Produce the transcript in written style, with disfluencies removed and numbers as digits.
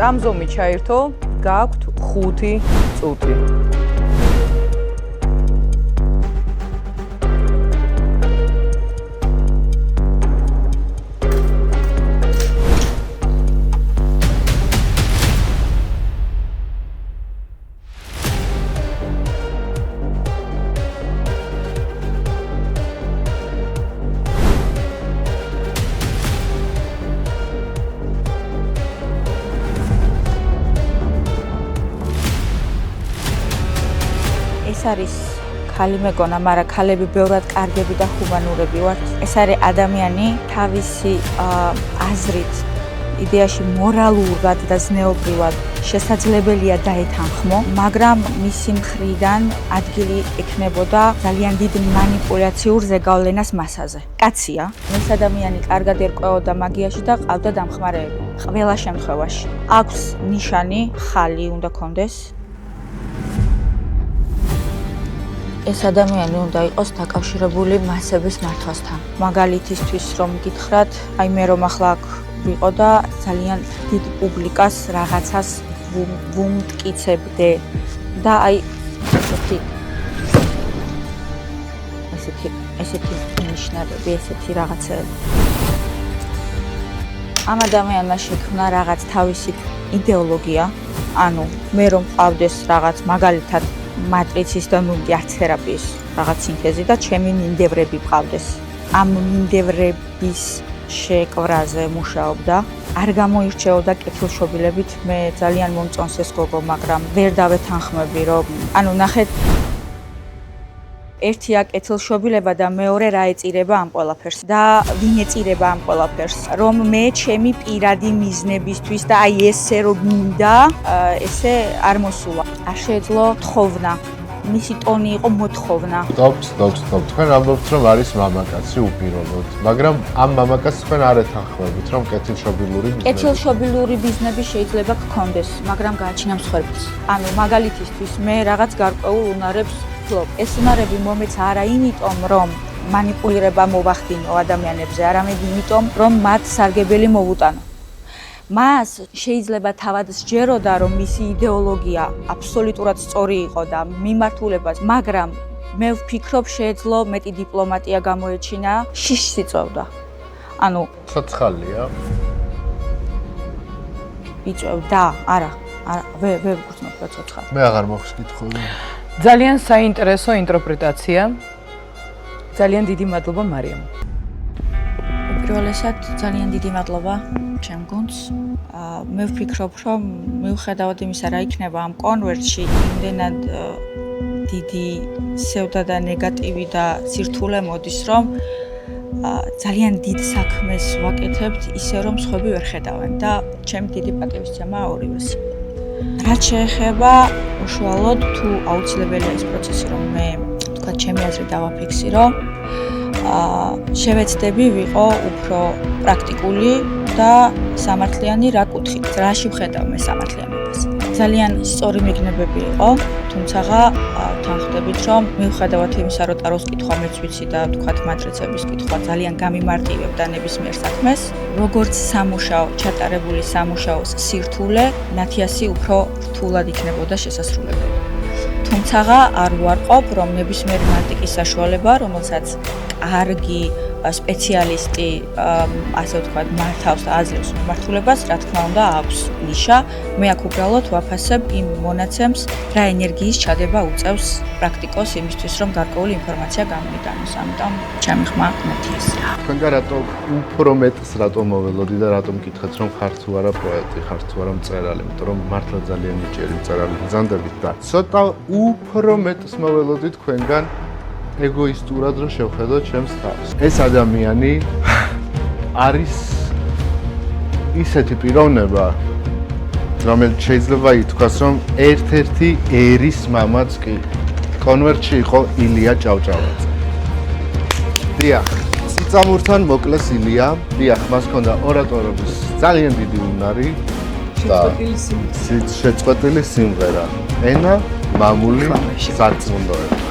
რამზომი ჩაერთო, გაქვთ 5 წუთი. ეს არის ქალი მეგონა, მაგრამ ქალები ბევრად კარგები და ჰუმანურები ვართ. ეს არის ადამიანი თავისი აზრით, იდეაში მორალურად და ზნეობრივად შესაძლებელია დაეთანხმო, მაგრამ მისი მხრიდან ადგილი ექნებოდა ძალიან დიდ მანიპულაციურ ზეგავლენას მასაზე. კაცია, ეს ადამიანი კარგად ერკვეოდა მაგიაში და ყავდა დამხმარეები. ყველა შემთხვევაში აქვს ნიშანი, ხალი უნდა კონდეს. ეს ადამიანი უნდა იყოს დაკავშირებული მასების მართვასთან. მაგალითისთვის რომ გითხრათ, აი მე რომ ახლა აქ ვიყო და ძალიან დიდ პუბლიკას რაღაცას ვუმტკიცებდე და აი ესეთი ნიშნებები, ესეთი რაღაცები. ამ ადამიანმა შექმნა რაღაც თავისი იდეოლოგია, ანუ მე რომ ყავდეს რაღაც მაგალითად მატრიცის და არც თერაპიის რაღაც სინთეზი და ჩემი მინდევრები ყავდეს. ამ მინდევრების შეკვრაზე მუშაობდა. არ გამოირჩეოდა კეთილშობილებით. მე ძალიან მომწონს ეს გოგო, მაგრამ ვერ დავეთანხმები, რომ ანუ ნახეთ ერთია კეთილშობილება და მეორე რა ეწირება ამ ყველაფერს და ვინ ეწირება ამ ყველაფერს, რომ მე ჩემი პირადი მიზნებისთვის და აი ესე რომ მინდა, ესე არ მოსულა. არ შეეძლო თხოვნა. მისი ტონი იყო მოთხოვნა. დავწდობ, თქვენ ამბობთ, რომ არის მამაკაცი უპირობოდ, მაგრამ ამ მამაკაცს თქვენ არ ეთანხმებით, რომ კეთილშობილური ბიზნები შეიძლება გქონდეს, მაგრამ გააჩინა მსხვერპლს. ანუ მაგალითისთვის მე რაღაც გარკვეულ უნარებს ვფლობ. ეს უნარები მომეცა არა იმიტომ, რომ მანიპულირება მოვახდინო ადამიანებზე, არამედ იმიტომ, რომ მათ სარგებელი მოვუტანო. მას შეიძლება თავად სჯეროდა, რომ მისი იდეოლოგია აბსოლუტურად სწორი იყო და მიმართულებას, მაგრამ მე ვფიქრობ, შეეძლო მეტი დიპლომატია გამოეჩინა, შიშს იწევდა. ანუ ცოცხალია. იწევდა, არა, ვერ ვგრძნობ რა ცოცხალი. მე აღარ მაქვს კითხვები. ძალიან საინტერესო ინტერპრეტაცია. ძალიან დიდი მადლობა მარიამ. პირველად ძალიან დიდი მადლობა ჩემ გუნდს. მე ვფიქრობ, რომ მიუხედავად იმისა, რა იქნება ამ კონვერტში, იმდენად დიდი სევდა და ნეგატივი და სირთულე მოდის, რომ ძალიან დიდ საქმეს ვაკეთებთ, ისე რომ სხვები ვერ ხედავენ და ჩემი დიდი პატივისცემაა ორივეს. რაც შეეხება უშუალოდ თუ აუცილებელია ეს პროცესი, რომ მე თქვა ჩემი აზრით დავაფიქსირო, შევეცდები ვიყო უფრო პრაქტიკული და სამართლიანი რა კუთხით, რაში ვხედავ მე სამართლიანობას. ძალიან სწორი მიგნებები იყო, თუმცა თანხმდებით, რომ მიუხედავად იმისა, რომ ტაროს კითხვა მეც ვიცი და თქვათ მატრიცების კითხვა ძალიან გამიმარტივებდა ნებისმიერ საქმეს, როგორც სამუშაო, ჩატარებული სამუშაოს სირთულე, ნათიასი უფრო რთულად იქნებოდა შესასრულებელი. თუმცა არ ვარყოფ, რომ ნებისმიერი მარტიკის საშუალება, რომელსაც კარგი სპეციალისტი, ასე ვთქვათ, მართავს და აძლევს მიმართულებას, რა თქმა უნდა, აქვს ნიშა. მე აქ უბრალოდ ვაფასებ იმ მონაცემს, რა ენერგიის ჩადება უწევს პრაქტიკოს იმისთვის, რომ გარკვეული ინფორმაცია გამოიტანოს. ამიტომ ჩემი ხმა ნათიასია. თქვენგან რატომ უფრო მეტს რატომ მოველოდი და რატომ გითხეთ, რომ ხართ თუ არა პოეტი, ხართ თუ არა მწერალი, იმიტომ რომ მართლა ძალიან ნიჭიერი მწერალი ბრძანდებით და ცოტა უფრო მეტს მოველოდი თქვენგან ეგოისტურად რომ შევხედოთ ჩემს თავს. ეს ადამიანი არის ისეთი პიროვნება, რომელიც შეიძლება ითქვას, რომ ერთ-ერთი ერის მამაც კი კონვერტში იყო ილია ჭავჭავაძე. დიახ, სიწამურთან მოკლეს ილია, დიახ, მას ჰქონდა ორატორობის ძალიან დიდი უნარი და შეწყვეტილი სიმღერა, ენა, მამული, სარწმუნოება.